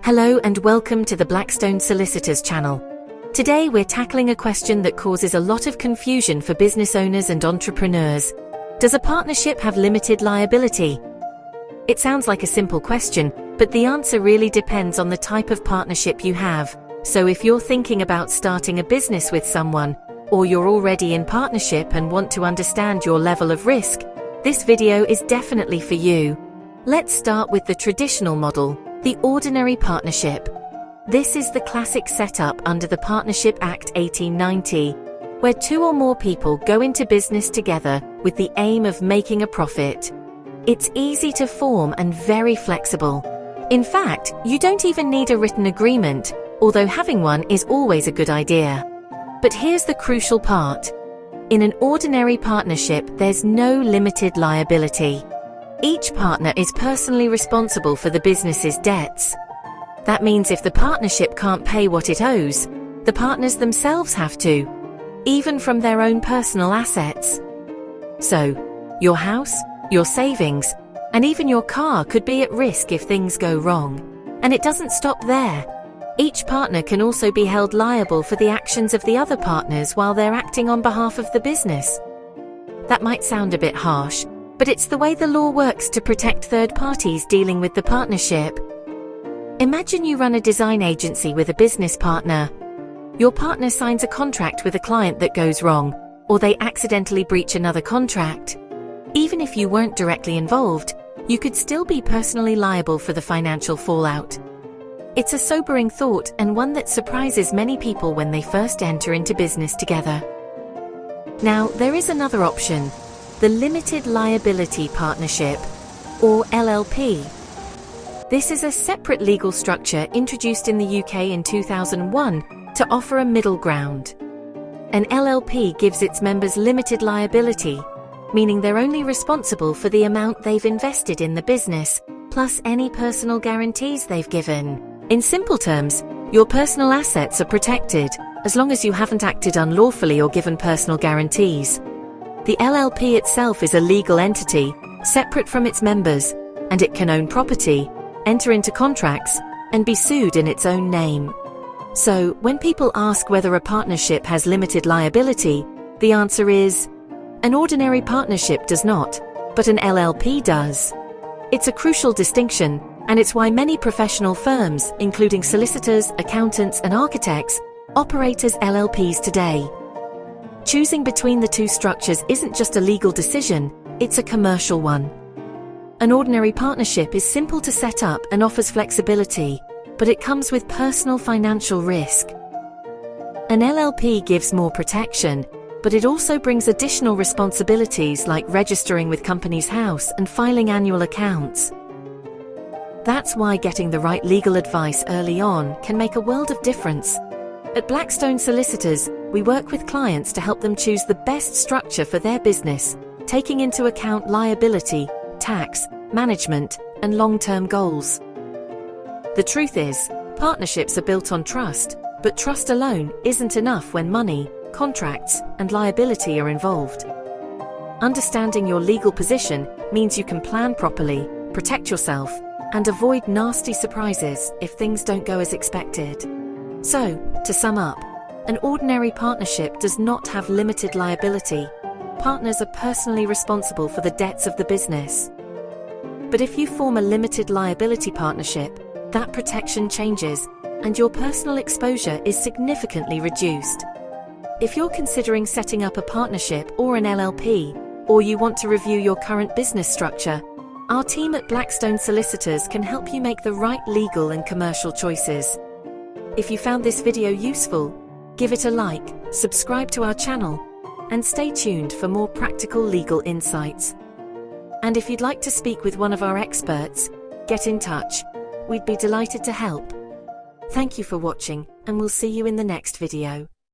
Hello and welcome to the Blackstone Solicitors channel. Today we're tackling a question that causes a lot of confusion for business owners and entrepreneurs. Does a partnership have limited liability? It sounds like a simple question, but the answer really depends on the type of partnership you have. So if you're thinking about starting a business with someone, or you're already in partnership and want to understand your level of risk, this video is definitely for you. Let's start with the traditional model. The ordinary partnership. This is the classic setup under the Partnership Act 1890, where two or more people go into business together with the aim of making a profit. It's easy to form and very flexible. In fact, you don't even need a written agreement, although having one is always a good idea. But here's the crucial part. In an ordinary partnership, there's no limited liability. Each partner is personally responsible for the business's debts. That means if the partnership can't pay what it owes, the partners themselves have to, even from their own personal assets. So, your house, your savings, and even your car could be at risk if things go wrong. And it doesn't stop there. Each partner can also be held liable for the actions of the other partners while they're acting on behalf of the business. That might sound a bit harsh, but it's the way the law works to protect third parties dealing with the partnership. Imagine you run a design agency with a business partner. Your partner signs a contract with a client that goes wrong, or they accidentally breach another contract. Even if you weren't directly involved, you could still be personally liable for the financial fallout. It's a sobering thought and one that surprises many people when they first enter into business together. Now, there is another option. The Limited Liability Partnership, or LLP. This is a separate legal structure introduced in the UK in 2001 to offer a middle ground. An LLP gives its members limited liability, meaning they're only responsible for the amount they've invested in the business, plus any personal guarantees they've given. In simple terms, your personal assets are protected, as long as you haven't acted unlawfully or given personal guarantees. The LLP itself is a legal entity, separate from its members, and it can own property, enter into contracts, and be sued in its own name. So, when people ask whether a partnership has limited liability, the answer is, an ordinary partnership does not, but an LLP does. It's a crucial distinction, and it's why many professional firms, including solicitors, accountants, and architects, operate as LLPs today. Choosing between the two structures isn't just a legal decision, it's a commercial one. An ordinary partnership is simple to set up and offers flexibility, but it comes with personal financial risk. An LLP gives more protection, but it also brings additional responsibilities like registering with Companies House and filing annual accounts. That's why getting the right legal advice early on can make a world of difference. At Blackstone Solicitors, we work with clients to help them choose the best structure for their business, taking into account liability, tax, management, and long-term goals. The truth is, partnerships are built on trust, but trust alone isn't enough when money, contracts, and liability are involved. Understanding your legal position means you can plan properly, protect yourself, and avoid nasty surprises if things don't go as expected. So, to sum up, an ordinary partnership does not have limited liability. Partners are personally responsible for the debts of the business. But if you form a limited liability partnership, that protection changes, and your personal exposure is significantly reduced. If you're considering setting up a partnership or an LLP, or you want to review your current business structure, our team at Blackstone Solicitors can help you make the right legal and commercial choices. If you found this video useful, give it a like, subscribe to our channel, and stay tuned for more practical legal insights. And if you'd like to speak with one of our experts, get in touch. We'd be delighted to help. Thank you for watching, and we'll see you in the next video.